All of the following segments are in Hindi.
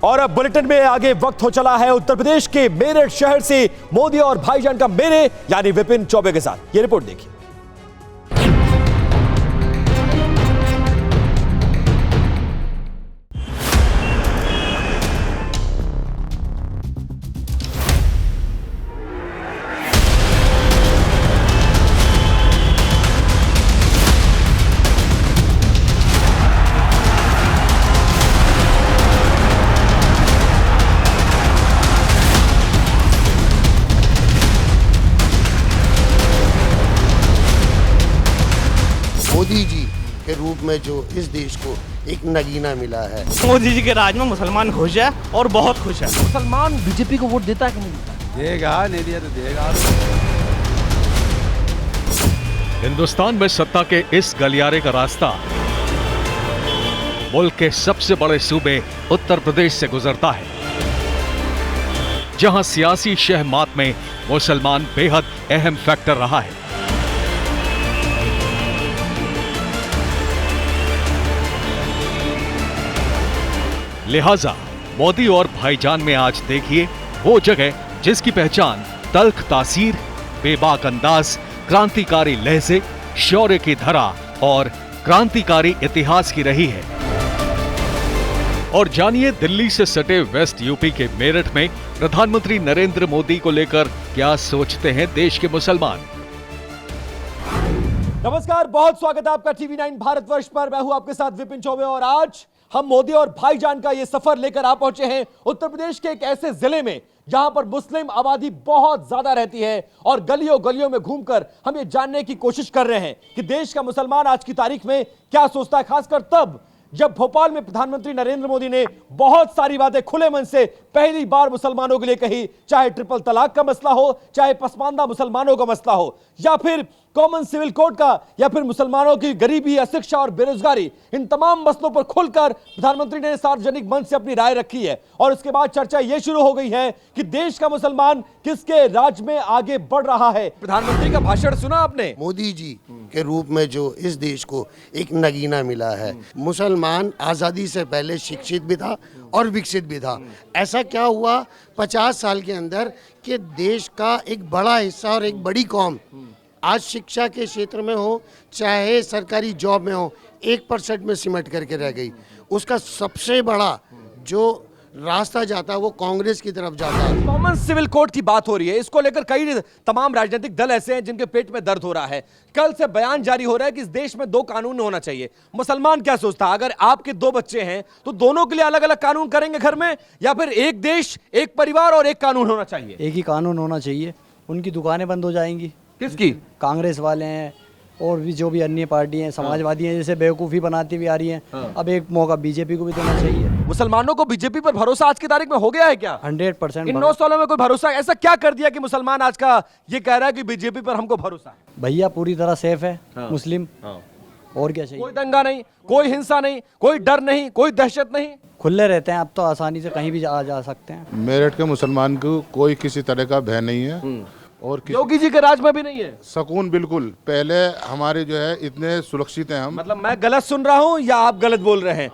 और अब बुलेटिन में आगे वक्त हो चला है उत्तर प्रदेश के मेरठ शहर से मोदी और भाईजान का मेरे यानी विपिन चौबे के साथ। ये रिपोर्ट देखिए। मोदी जी के रूप में जो इस देश को एक नगीना मिला है। मोदी जी के राज में मुसलमान खुश है और बहुत खुश है। मुसलमान बीजेपी को वोट देता है कि नहीं देता? देगा, नहीं दिया तो देगा। हिंदुस्तान में सत्ता के इस गलियारे का रास्ता मुल्क के सबसे बड़े सूबे उत्तर प्रदेश से गुजरता है, जहां सियासी शहमात में मुसलमान बेहद अहम फैक्टर रहा है। लिहाजा मोदी और भाईजान में आज देखिए वो जगह जिसकी पहचान तल्ख तासीर, बेबाक अंदाज, क्रांतिकारी लहजे, शौर्य की धरा और क्रांतिकारी इतिहास की रही है। और जानिए दिल्ली से सटे वेस्ट यूपी के मेरठ में प्रधानमंत्री नरेंद्र मोदी को लेकर क्या सोचते हैं देश के मुसलमान। नमस्कार, बहुत स्वागत है आपका टीवी 9 भारतवर्ष पर। मैं हूं आपके साथ विपिन चौबे और आज हम मोदी और भाईजान का ये सफर लेकर आ पहुंचे हैं उत्तर प्रदेश के एक ऐसे जिले में जहां पर मुस्लिम आबादी बहुत ज्यादा रहती है और गलियों गलियों में घूमकर हम ये जानने की कोशिश कर रहे हैं कि देश का मुसलमान आज की तारीख में क्या सोचता है, खासकर तब जब भोपाल में प्रधानमंत्री नरेंद्र मोदी ने बहुत सारी बातें खुले मन से पहली बार मुसलमानों के लिए कही, चाहे ट्रिपल तलाक का मसला हो, चाहे पसमानदा मुसलमानों का मसला हो, या फिर कॉमन सिविल कोड का, या फिर मुसलमानों की गरीबी, अशिक्षा और बेरोजगारी। इन तमाम मसलों पर खुलकर प्रधानमंत्री ने सार्वजनिक मंच से अपनी राय रखी है। और उसके बाद चर्चा यह शुरू हो गई है कि देश का मुसलमान किसके राज में आगे बढ़ रहा है। प्रधानमंत्री का भाषण सुना आपने? मोदी जी के रूप में जो इस देश को एक नगीना मिला है। मुसलमान आज़ादी से पहले शिक्षित भी था और विकसित भी था। ऐसा क्या हुआ 50 साल के अंदर कि देश का एक बड़ा हिस्सा और एक बड़ी कौम आज शिक्षा के क्षेत्र में हो, चाहे सरकारी जॉब में हो, 1% में सिमट करके रह गई। उसका सबसे बड़ा जो रास्ता जाता है वो कांग्रेस की तरफ जाता है। कॉमन सिविल कोड की बात हो रही है, इसको लेकर कई तमाम राजनीतिक दल ऐसे हैं जिनके पेट में दर्द हो रहा है। कल से बयान जारी हो रहा है कि इस देश में 2 कानून होना चाहिए। मुसलमान क्या सोचता है? अगर आपके 2 बच्चे हैं तो दोनों के लिए अलग अलग कानून करेंगे घर में, या फिर एक देश, एक परिवार और एक कानून होना चाहिए? एक ही कानून होना चाहिए। उनकी दुकानें बंद हो जाएंगी। किसकी? कांग्रेस वाले हैं और भी जो भी अन्य पार्टी हैं, समाजवादी हैं, जैसे बेवकूफ़ी बनाती भी आ रही हैं। अब एक मौका बीजेपी को भी देना चाहिए। मुसलमानों को बीजेपी पर भरोसा आज की तारीख में हो गया है क्या? 100%। इन 9 सालों में कोई भरोसा? ऐसा क्या कर दिया कि मुसलमान आज का ये कह रहा है कि बीजेपी पर हमको भरोसा है? भैया पूरी तरह सेफ है मुस्लिम। और क्या चाहिए? कोई दंगा नहीं, कोई हिंसा नहीं, कोई डर नहीं, कोई दहशत नहीं, खुले रहते हैं। अब तो आसानी से कहीं भी जा सकते हैं। मेरठ के मुसलमान को कोई किसी तरह का भय नहीं है और योगी जी के राज में भी नहीं है। सुकून बिल्कुल। पहले हमारे जो है इतने सुरक्षित हैं हम। मतलब मैं गलत सुन रहा हूँ या आप गलत बोल रहे हैं?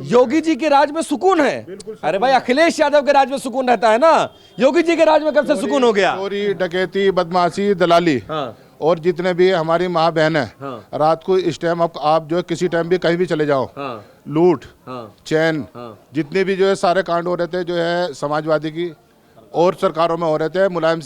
योगी जी के राज में सुकून है? अरे भाई, अखिलेश यादव के राज में सुकून रहता है ना, योगी जी के राज में कब से सुकून हो गया? चोरी, डकैती, बदमाशी, दलाली और जितने भी हमारी माँ बहन है, रात को इस टाइम आप जो है किसी टाइम भी कहीं भी चले जाओ, लूट, चैन, जितने भी जो है सारे कांड हो रहे थे जो है समाजवादी की और सरकारों में हो रहे थे। मुलायम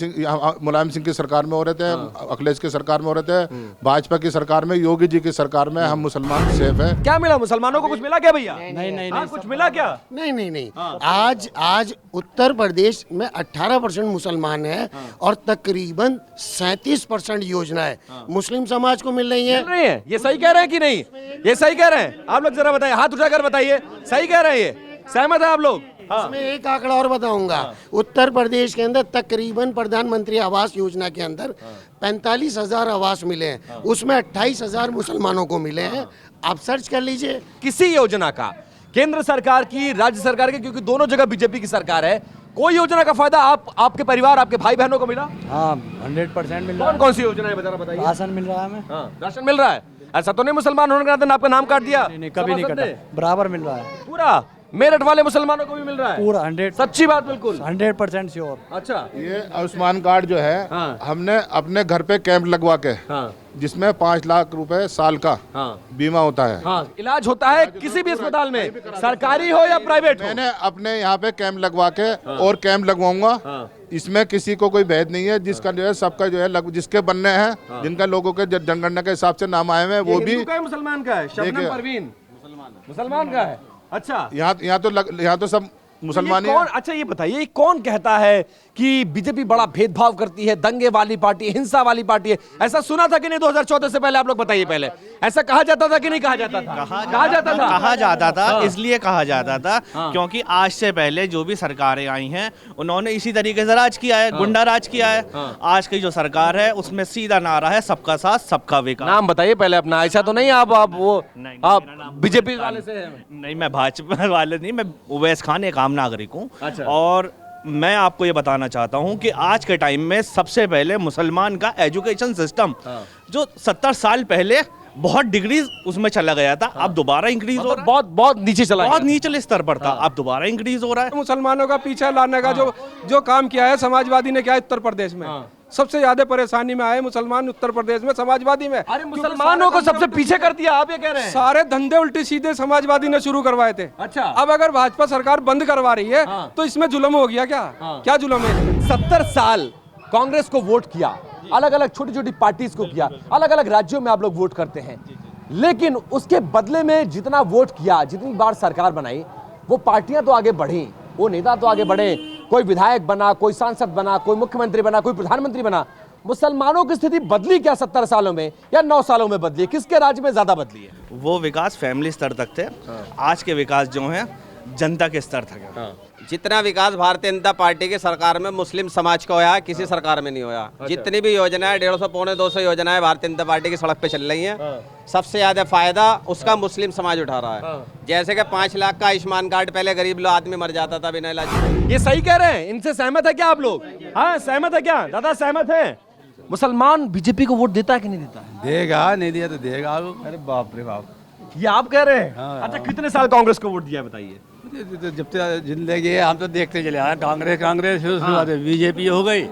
सिंह की सरकार में हो रहे थे, अखिलेश की सरकार में हो रहे थे, भाजपा की सरकार में, योगी जी की सरकार में हम मुसलमान सेफ है। क्या मिला मुसलमानों को? कुछ मिला क्या भैया? नहीं, कुछ मिला क्या? नहीं। आज उत्तर प्रदेश में 18% मुसलमान है और तकरीबन 37% योजना है मुस्लिम समाज को मिल रही है। ये सही कह रहे हैं कि नहीं? ये सही कह रहे हैं? आप लोग जरा बताइए, हाथ उठाकर बताइए, सही कह रहे हैं? ये सहमत है आप लोग? इसमें एक आंकड़ा और बताऊंगा। उत्तर प्रदेश के अंदर तकरीबन प्रधानमंत्री आवास योजना के अंदर 45,000 आवास मिले हैं, उसमें 28,000 मुसलमानों को मिले हैं। आप सर्च कर लीजिए किसी योजना का, केंद्र सरकार की, राज्य सरकार की, क्योंकि दोनों जगह बीजेपी की सरकार है, कोई योजना का फायदा आपके परिवार, आपके भाई बहनों को मिला? हाँ, 100% मिल रहा है। कौन सी योजना है बता बताइए? राशन मिल रहा है हमें। राशन मिल रहा है। ऐसा तो नहीं मुसलमान होने के नाते आपका नाम काट दिया? नहीं, कभी नहीं काटा, बराबर मिल रहा है पूरा। मेरठ वाले मुसलमानों को भी मिल रहा है? पूरा 100 सच्ची बात बिल्कुल। 100% श्योर। अच्छा। ये आयुष्मान कार्ड जो है हाँ। हमने अपने घर पे कैंप लगवा के हाँ जिसमें 5 लाख रुपए साल का हाँ बीमा होता है। हाँ, इलाज होता है किसी भी अस्पताल में, सरकारी हो या प्राइवेट हो। मैंने अपने यहाँ पे कैंप लगवा के और कैंप लगवाऊंगा। इसमें किसी को कोई भेद नहीं है, जिसका जो है सबका जो है जिसके बनने हैं, जिनका लोगों के जनगणना के हिसाब से नाम आए हुए हैं, वो भी हिंदू का है मुसलमान का है? शबनम परवीन मुसलमान का है। अच्छा, यहाँ तो सब मुसलमान ही कौन, हैं। अच्छा ये बताइए कौन कहता है कि बीजेपी बड़ा भेदभाव करती है, दंगे वाली पार्टी, हिंसा वाली पार्टी है? ऐसा सुना था कि नहीं 2014 से पहले? आप लोग बताइए पहले, ऐसा कहा जाता था कि नहीं कहा जाता था? कहा जाता था। कहा जाता था, इसलिए कहा जाता था क्योंकि आज से पहले जो भी सरकारें आई हैं उन्होंने इसी तरीके से राज किया है, गुंडा राज किया है। आज की जो सरकार है उसमें सीधा नारा है सबका साथ सबका विकास। नाम बताइए पहले अपना। ऐसा तो नहीं आप वो नहीं, आप मेरा नाम बीजेपी वाले से हैं? नहीं, मैं भाजपा वाले नहीं, मैं उवैस खान एक आम नागरिक हूँ। अच्छा। और मैं आपको ये बताना चाहता हूँ कि आज के टाइम में सबसे पहले मुसलमान का एजुकेशन सिस्टम जो 70 साल पहले बहुत डिग्री उसमें चला गया था, अब दोबारा इंक्रीज हो रहा है। बहुत बहुत नीचे चला बहुत गया। निचले स्तर पर था, अब दोबारा इंक्रीज हो रहा है। मुसलमानों का पीछे लाने का जो काम किया है समाजवादी ने, क्या उत्तर प्रदेश में सबसे ज्यादा परेशानी में आए मुसलमान उत्तर प्रदेश में समाजवादी में। अरे मुसलमानों को सबसे पीछे कर दिया, आप ये कह रहे हैं? सारे धंधे उल्टे सीधे समाजवादी ने शुरू करवाए थे। अच्छा। अब अगर भाजपा सरकार बंद करवा रही है तो इसमें जुल्म हो गया क्या? क्या जुल्म है? 70 साल कांग्रेस को वोट किया, अलग अलग छोटी छोटी पार्टीज को किया, अलग अलग राज्यों में आप लोग वोट करते हैं, लेकिन उसके बदले में जितना वोट किया, जितनी बार सरकार बनाई, वो पार्टियां तो आगे बढ़ी, वो नेता तो आगे बढ़े, कोई विधायक बना, कोई सांसद बना, कोई मुख्यमंत्री बना, कोई प्रधानमंत्री बना। मुसलमानों की स्थिति बदली क्या 70 सालों में या 9 सालों में बदली है? किसके राज्य में ज्यादा बदली है? वो विकास फैमिली स्तर तक थे, आज के विकास जो है जनता के स्तर तक है। जितना विकास भारतीय जनता पार्टी की सरकार में मुस्लिम समाज का होया है, किसी सरकार में नहीं होया। जितनी भी योजनाएं 150 पौने 200 योजनाएं भारतीय जनता पार्टी की सड़क पे चल रही हैं, सबसे ज्यादा फायदा उसका मुस्लिम समाज उठा रहा है। जैसे कि 5 लाख का आयुष्मान कार्ड, पहले गरीब आदमी मर जाता था बिना इलाज के। ये सही कह रहे हैं? इनसे सहमत है क्या आप लोग? हाँ, सहमत है क्या? दादा सहमत है? मुसलमान बीजेपी को वोट देता है कि नहीं देता है? देगा, नहीं दिया तो देगा। अरे बाप रे बाप, ये आप कह रहे हैं? अच्छा, कितने साल कांग्रेस को वोट दिया बताइए? जब तक जिंदगी है हम तो देखते चले आए, कांग्रेस फिर उसके बाद बीजेपी हो गई,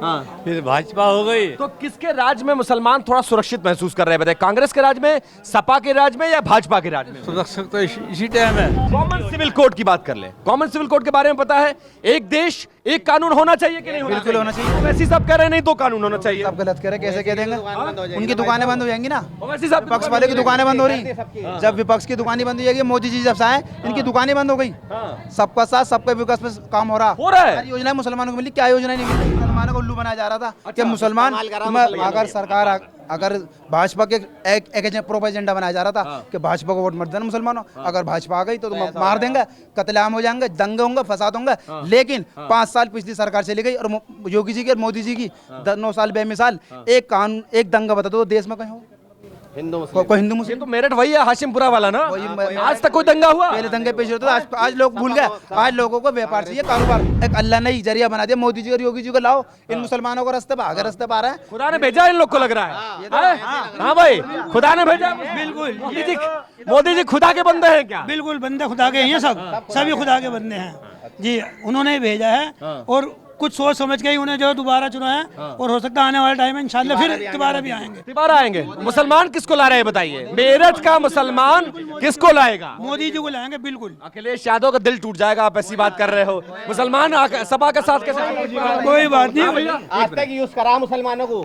फिर भाजपा हो गई। तो किसके राज्य में मुसलमान थोड़ा सुरक्षित महसूस कर रहे हैं बताइए? कांग्रेस के राज्य में, सपा के राज्य में या भाजपा के राज्य में? सुरक्षित तो इसी टाइम है। कॉमन सिविल कोड की बात कर ले। कॉमन सिविल कोड के बारे में पता है? एक देश एक कानून होना चाहिए कि नहीं होना? बिल्कुल होना चाहिए। वैसे सब कह रहे हैं नहीं तो कानून होना चाहिए। सब गलत कह रहे, कैसे कह देंगे? उनकी दुकानें बंद हो जाएंगी ना, वैसे सब विपक्ष वाले की दुकानें बंद हो रही। जब विपक्ष की दुकानें बंद हो जाएगी, मोदी जी जब से आए इनकी दुकानें बंद हो गई। सबका साथ सबका विकास में काम हो रहा है। सारी योजनाएं मुसलमानों को मिली, क्या योजना नहीं मिली? मुसलमानों को उल्लू बनाया जा रहा था कि मुसलमान, अगर सरकार, अगर भाजपा के एक प्रोपेगेंडा बनाया जा रहा था कि भाजपा को वोट मत देना मुसलमानों, अगर भाजपा आ गई तो तुम मार देंगे, कत्लेआम हो जाएंगे, दंगे होंगे, फसाद होंगे। लेकिन 5 साल पिछली सरकार चली गई और योगी जी की और मोदी जी की 9 साल बेमिसाल एक कानून, एक दंगा बता दो देश में कहीं हो? कोई हिंदू मुस्लिम तो मेरठ वही है, हाशिमपुरा वाला ना। वही आज तक कोई दंगा हुआ? पहले दंगे पेश होते थे, आज लोग भूल गए। आज लोगों को व्यापार चाहिए, कारोबार। एक अल्लाह ने ही जरिया बना दिया, मोदी जी और योगी जी को लाओ, इन मुसलमानों को रास्ते पर आ रहे हैं। खुदा ने भेजा इन लोग को, लग रहा है। हाँ भाई, खुदा ने भेजा। बिल्कुल। मोदी जी खुदा के बंदे हैं क्या? बिल्कुल, बंदे खुदा के हैं, सभी खुदा के बंदे हैं जी। उन्होंने ही भेजा है और कुछ सोच समझ के ही उन्हें जो दोबारा चुना है, और हो सकता है आने वाले टाइम में इंशाल्लाह फिर दोबारा भी आएंगे। दोबारा आएंगे। मुसलमान किसको ला रहे हैं बताइए? मेरठ का मुसलमान किसको लाएगा? मोदी जी को लाएंगे। बिल्कुल। अखिलेश यादव का दिल टूट जाएगा, आप ऐसी बात कर रहे हो। मुसलमान सपा के साथ कैसे? कोई बात नहीं। आज तक यूज करा मुसलमानों को।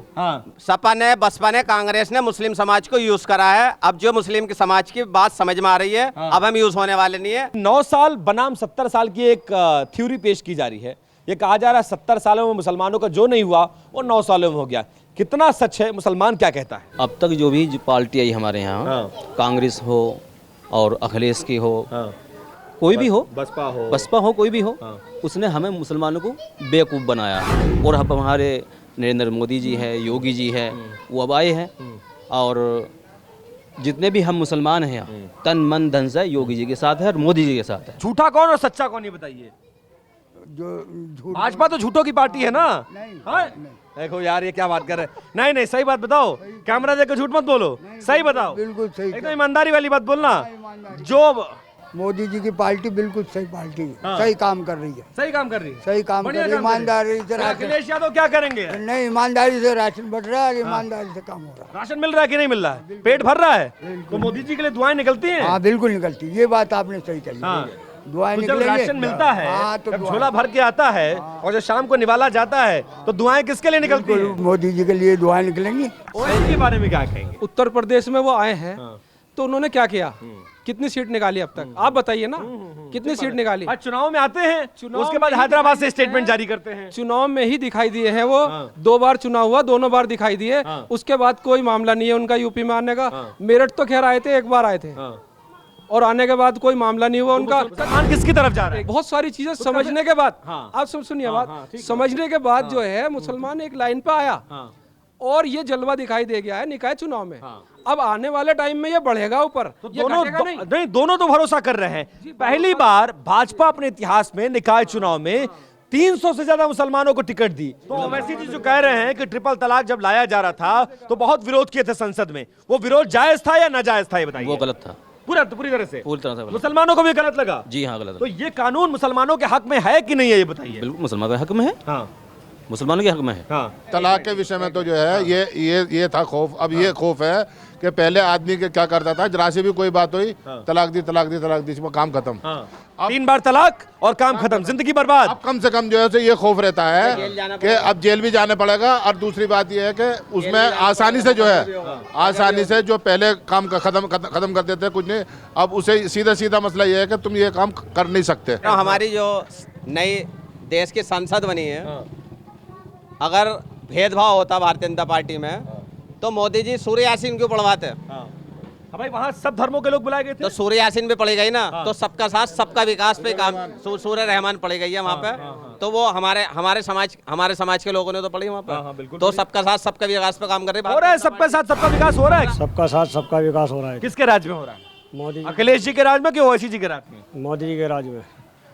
सपा ने, बसपा ने, कांग्रेस ने मुस्लिम समाज को यूज करा है। अब जो मुस्लिम के समाज की बात समझ में आ रही है, अब हम यूज होने वाले नहीं है। 9 साल बनाम 70 साल की एक थ्योरी पेश की जा रही है। ये कहा जा रहा है 70 सालों में मुसलमानों का जो नहीं हुआ वो 9 सालों में हो गया। कितना सच है? मुसलमान क्या कहता है? अब तक जो भी पार्टी आई हमारे यहाँ, कांग्रेस हो और अखिलेश की हो, कोई भी हो, बसपा हो, कोई भी हो, उसने हमें मुसलमानों को बेवकूफ़ बनाया। और अब हमारे नरेंद्र मोदी जी है, योगी जी है, वो अब आए हैं, और जितने भी हम मुसलमान हैं तन मन धन से योगी जी के साथ है और मोदी जी के साथ है। झूठा कौन और सच्चा कौन, ये बताइए? भाजपा तो झूठों की पार्टी है ना। हाँ? देखो यार, ये क्या बात कर रहे हैं? नहीं नहीं, सही बात बताओ, कैमरा देखकर झूठ मत बोलो, सही बताओ, बिल्कुल सही, एकदम ईमानदारी वाली बात बोलना। जो मोदी जी की पार्टी बिल्कुल सही पार्टी है, सही काम कर रही है, सही काम कर रही है, सही काम कर बढ़िया रही है, काम कर रही है। ईमानदारी से तो राशन अखिलेश यादव क्या करेंगे? नहीं, ईमानदारी से राशन बढ़ रहा है, ईमानदारी से काम हो रहा राशन मिल रहा है कि नहीं मिल रहा है? पेट भर रहा है? तो मोदी जी के लिए दुआएं निकलती हैं? है। हाँ बिल्कुल निकलती, ये बात आपने सही कही। हाँ। दुआएं तो जब निकलेंगी। राशन मिलता है, हाँ, तो जब दुआएं। झोला भर के आता है और जब शाम को निवाला जाता है तो दुआएं किसके लिए निकलती हैं? बिल्कुल, मोदी जी के लिए दुआएं निकलेंगी। ओवैसी के बारे में क्या कहेंगे? उत्तर प्रदेश में वो आए हैं तो उन्होंने क्या किया, कितनी सीट निकाली अब तक, आप बताइए ना, कितनी सीट निकाली? आज चुनाव में आते हैं, चुनाव उसके बाद में ही हैदराबाद से दिखाई स्टेटमेंट देते हैं। जारी करते हैं। चुनाव में ही दिखाई दिए हैं वो, 2 बार चुनाव हुआ, दोनों बार दिखाई दिए, उसके बाद कोई मामला नहीं है उनका यूपी में आने का। मेरठ तो खैर आए थे, 1 बार आए थे, और आने के बाद कोई मामला नहीं हुआ उनका। मुसलमान किसकी तरफ जा रहे हैं? बहुत सारी चीजें समझने के बाद, आप सब सुनिए बात, समझने के बाद जो है मुसलमान एक लाइन पे आया और ये जलवा दिखाई दे गया है निकाय चुनाव में। अब आने वाले टाइम में ये बढ़ेगा ऊपर, ये दोनों घटेगा नहीं। नहीं, दोनों तो भरोसा कर रहे हैं। पहली बार भाजपा अपने इतिहास में निकाय चुनाव में 300 से ज्यादा मुसलमानों को टिकट दी। तो ओवैसी जी जो कह रहे हैं कि ट्रिपल तलाक जब लाया जा रहा था तो बहुत विरोध किए थे संसद में, वो विरोध जायज था या नाजायज था, ये बताइए। वो गलत था, पूरी तरह से पूरी तरह से गलत। मुसलमानों को भी गलत लगा? जी हाँ, गलत तो ये कानून मुसलमानों के हक में है कि नहीं है, ये बताइए। बिल्कुल मुसलमानों के हक में है। हाँ, मुसलमानों के हक में है। हाँ। तलाक के विषय में तो जो है ये था खौफ। अब ये खौफ है कि पहले आदमी के क्या करता था, जरा से भी कोई बात हुई, तलाक दी, इसमें काम खत्म। 3 बार तलाक और काम खत्म, जिंदगी बर्बाद। अब कम से कम जो है ये खौफ रहता है कि अब जेल भी जाना पड़ेगा। और दूसरी बात ये है कि उसमें आसानी से जो है, आसानी से जो पहले काम खत्म करते थे कुछ नहीं, अब उसे सीधा मसला ये है कि तुम ये काम कर नहीं सकते। हमारी जो नई देश की संसद बनी है, अगर भेदभाव होता भारतीय जनता पार्टी में तो मोदी जी सूर्य यासीन क्यों पढ़वाते? भाई वहाँ सब धर्मों के लोग बुलाए गए थे। तो सूर्य यासीन भी पढ़ी गई ना, तो सबका साथ सबका विकास पे काम, सूर्य रहमान पढ़ी गई है वहाँ पे। तो वो हमारे समाज के लोगों ने तो पढ़ी वहाँ पे। तो सबका साथ सबका विकास पे काम कर रहे हो रहा है, सबका साथ सबका विकास हो रहा है। सबका साथ सबका विकास हो रहा है। किसके राज में हो रहा है? मोदी अखिलेश जी के राज में कि ओवैसी जी के राज में? मोदी जी के राज में।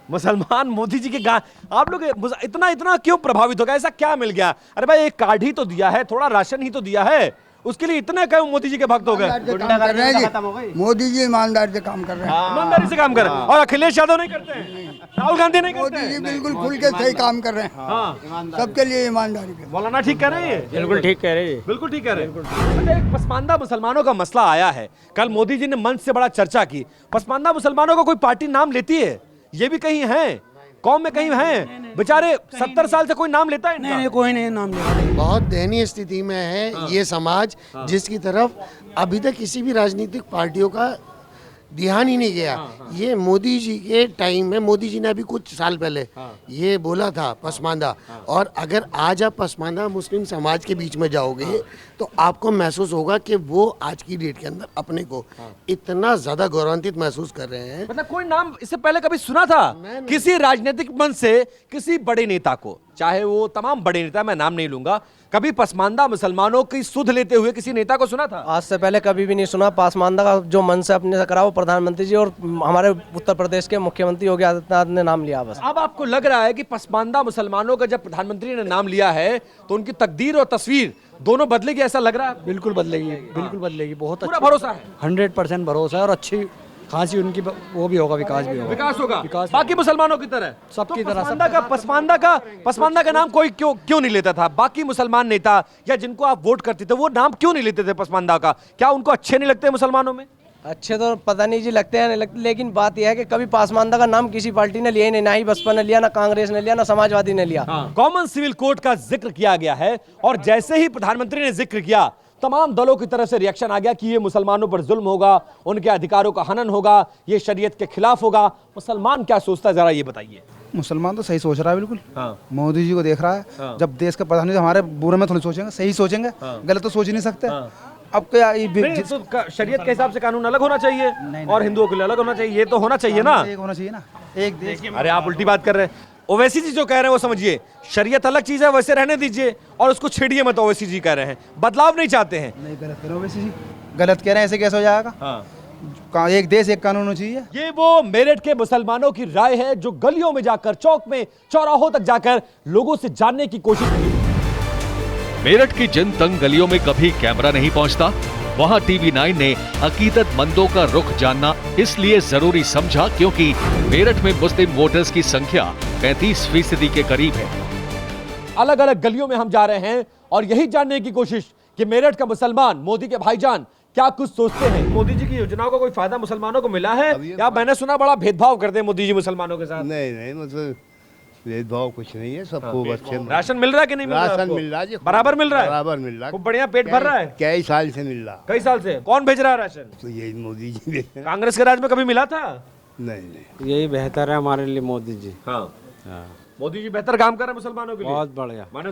मुसलमान मोदी जी के आप लोग इतना क्यों प्रभावित हो गए? ऐसा क्या मिल गया? अरे भाई एक कार्ड ही तो दिया है, थोड़ा राशन ही तो दिया है, उसके लिए इतना क्यों मोदी जी के भक्त हो गए? मोदी जी ईमानदारी से काम कर रहे हैं, ईमानदारी से काम कर रहे हैं। और अखिलेश यादव नहीं करते हैं, राहुल गांधी नहीं करते मोदी जी हैं। बिल्कुल खुल के सही काम कर रहे हैं, सबके लिए ईमानदारी के। मौलाना ठीक कह रहे हैं? बिल्कुल ठीक कह रहे हैं। बिल्कुल ठीक कह रहे हैं। अच्छा, एक पसमानदा मुसलमानों का मसला आया है, कल मोदी जी ने मंच से बड़ा चर्चा की। पसमानदा मुसलमानों को कोई पार्टी नाम लेती है? ये भी कहीं है, कौम में कहीं हैं बेचारे, 70 साल से कोई नाम लेता है? नहीं, कोई नहीं नाम लेता। बहुत दयनीय स्थिति में है ये समाज, जिसकी तरफ अभी तक किसी भी राजनीतिक पार्टियों का ध्यान ही नहीं गया। ये मोदी जी के टाइम में, मोदी जी ने अभी कुछ साल पहले ये बोला था पसमानदा, और अगर आज आप पसमानदा मुस्लिम समाज के बीच में जाओगे तो आपको महसूस होगा कि वो आज की डेट के अंदर अपने को इतना ज्यादा गौरवान्वित महसूस कर रहे हैं। मतलब कोई नाम इससे पहले कभी सुना था किसी राजनीतिक मंच से किसी बड़े नेता को, चाहे वो तमाम बड़े नेता, मैं नाम नहीं लूंगा, कभी पसमानदा मुसलमानों की सुध लेते हुए किसी नेता को सुना था? आज से पहले कभी भी नहीं सुना। पसमानदा का जो मन से अपने से करा वो प्रधानमंत्री जी और हमारे उत्तर प्रदेश के मुख्यमंत्री योगी आदित्यनाथ ने नाम लिया बस। अब आपको लग रहा है कि पसमानदा मुसलमानों का जब प्रधानमंत्री ने नाम लिया है तो उनकी तकदीर और तस्वीर दोनों बदलेगी, ऐसा लग रहा है? बिल्कुल बदलेगी, बिल्कुल बदलेगी। बहुत पूरा भरोसा है? 100% भरोसा है। और अच्छी खासी उनकी वो भी होगा, विकास भी होगा। विकास होगा बाकी मुसलमानों की तरह, सबकी तरह। पसमानदा का नाम कोई क्यों नहीं लेता था? बाकी मुसलमान नेता या जिनको आप वोट करते थे वो नाम क्यों नहीं लेते थे पसमानदा का? क्या उनको अच्छे नहीं लगते मुसलमानों में? अच्छे तो पता नहीं जी, लगते हैं नहीं लगते, लेकिन बात यह है कि कभी पसमानदा का नाम किसी पार्टी ने लिया ही नहीं, ना ही बसपा ने लिया, ना कांग्रेस ने लिया, ना समाजवादी ने लिया। कॉमन सिविल कोड का जिक्र किया गया है और जैसे ही प्रधानमंत्री ने जिक्र किया तमाम दलों की तरफ से रिएक्शन आ गया कि ये मुसलमानों पर जुल्म होगा, उनके अधिकारों का हनन होगा, ये शरीयत के खिलाफ होगा। मुसलमान क्या सोचता है, जरा ये बताइए। मुसलमान तो सही सोच रहा है बिल्कुल। मोदी जी को देख रहा है। जब देश का प्रधानमंत्री हमारे बुरे में थोड़ी सोचेंगे, सही सोचेंगे, गलत तो सोच ही नहीं सकते। अब क्या तो शरीयत के हिसाब से कानून अलग होना चाहिए और हिंदुओं के लिए अलग होना चाहिए, ये तो होना चाहिए ना। एक होना चाहिए ना, एक देश। अरे आप उल्टी बात कर रहे हैं। ओवैसी जी जो कह रहे हैं वो समझिए, शरीयत अलग चीज है, वैसे रहने दीजिए और उसको छेड़िए मत। ओवैसी जी कह रहे हैं बदलाव नहीं चाहते हैं। नहीं, गलत कह रहे हो ओवैसी जी, गलत कह रहे हैं, ऐसे कैसे हो जाएगा? एक देश एक कानून होना चाहिए। ये वो मेरठ के मुसलमानों की राय है जो गलियों में जाकर, चौक में, चौराहों तक जाकर लोगों से जानने की कोशिश की। मेरठ की जिन तंग गलियों में कभी कैमरा नहीं पहुंचता, वहां टीवी9 ने अकीदतमंदों का रुख जानना इसलिए जरूरी समझा क्योंकि मेरठ में मुस्लिम वोटर्स की संख्या 35% के करीब है। अलग अलग गलियों में हम जा रहे हैं और यही जानने की कोशिश कि मेरठ का मुसलमान मोदी के भाईजान क्या कुछ सोचते हैं। मोदी जी की योजनाओं का कोई फायदा मुसलमानों को मिला है या मैंने सुना बड़ा भेदभाव करते हैं मोदी जी मुसलमानों के साथ? नहीं मतलब भेदभाव कुछ नहीं है, सबको बच्चे राशन मिल रहा है कि नहीं मिल रहा? राशन मिल रहा है, बराबर मिल रहा है, बराबर मिल रहा है, खूब बढ़िया पेट भर रहा है। कई साल से मिल रहा। कई साल से? कौन भेज रहा है राशन? तो यही मोदी जी। कांग्रेस के राज में कभी मिला था? नहीं। यही बेहतर है हमारे लिए मोदी जी। हाँ, मोदी जी बेहतर काम कर रहे हैं मुसलमानों के लिए। बहुत बढ़िया। मैंने